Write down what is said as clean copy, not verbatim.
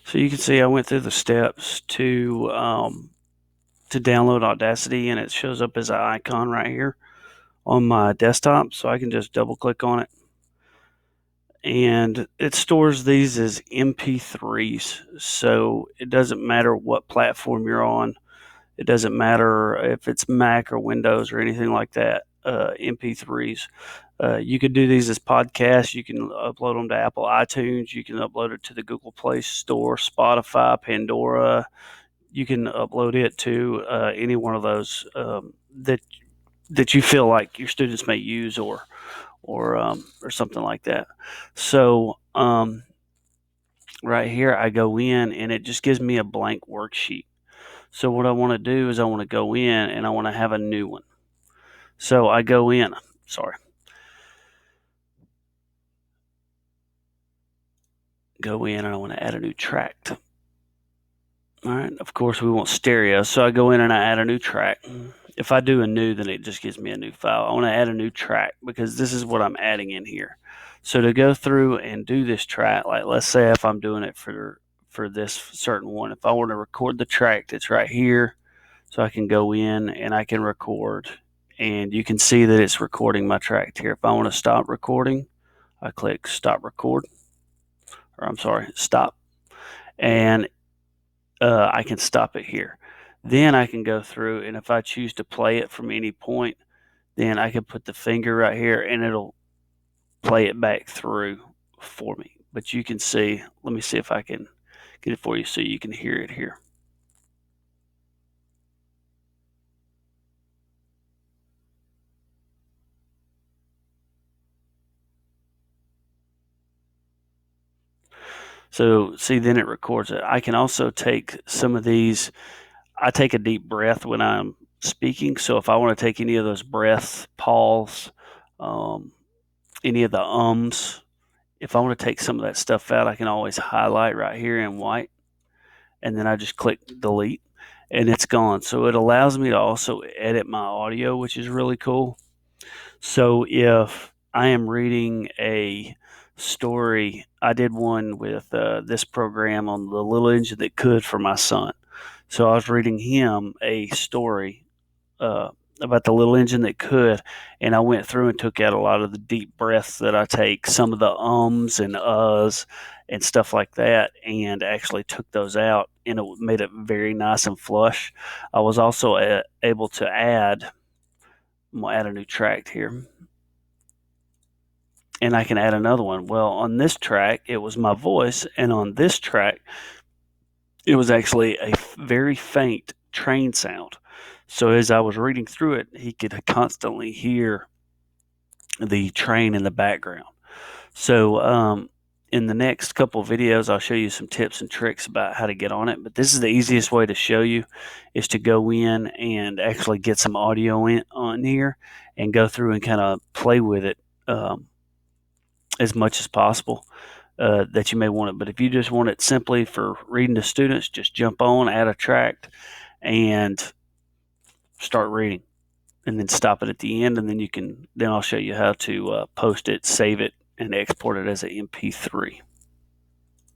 So you can see I went through the steps to download Audacity, and it shows up as an icon right here on my desktop. So I can just double click on it, and it stores these as MP3s. So it doesn't matter what platform you're on. It doesn't matter if it's Mac or Windows or anything like that. MP3s. You could do these as podcasts. You can upload them to Apple iTunes. You can upload it to the Google Play Store, Spotify, Pandora. You can upload it to any one of those that you feel like your students may use or something like that. So right here, I go in and it just gives me a blank worksheet. So what I want to do is I want to go in and I want to have a new one. So I go in. Sorry. Go in and I want to add a new track. All right. Of course, we want stereo. So I go in and I add a new track. If I do a new, then it just gives me a new file. I want to add a new track because this is what I'm adding in here. So to go through and do this track, like let's say if I'm doing it for this certain one, if I want to record the track that's right here, so I can go in and I can record, and you can see that it's recording my track here. If I want to stop recording, I click stop record, or I'm sorry, stop, and I can stop it here. Then I can go through, and if I choose to play it from any point, then I can put the finger right here and it'll play it back through for me. But you can see, let me see if I can get it for you so you can hear it here. So see, then it records it. I can also take some of these. I take a deep breath when I'm speaking. So if I want to take any of those breaths, pause, any of the ums, if I want to take some of that stuff out, I can always highlight right here in white, and then I just click delete, and it's gone. So it allows me to also edit my audio, which is really cool. So if I am reading a story, I did one with this program on the little engine that could for my son. So I was reading him a story uh, about the little engine that could, and I went through and took out a lot of the deep breaths that I take, some of the ums and uhs and stuff like that, and actually took those out, and it made it very nice and flush. I was also able to add. I'm gonna add a new track here, and I can add another one. Well, on this track, it was my voice, and on this track, it was actually a very faint train sound. So as I was reading through it, he could constantly hear the train in the background. So in the next couple of videos, I'll show you some tips and tricks about how to get on it. But this is the easiest way to show you is to go in and actually get some audio in on here and go through and kind of play with it as much as possible. That you may want it. But if you just want it simply for reading to students, just jump on, add a track, and start reading, and then stop it at the end, and then I'll show you how to post it, save it, and export it as an MP3.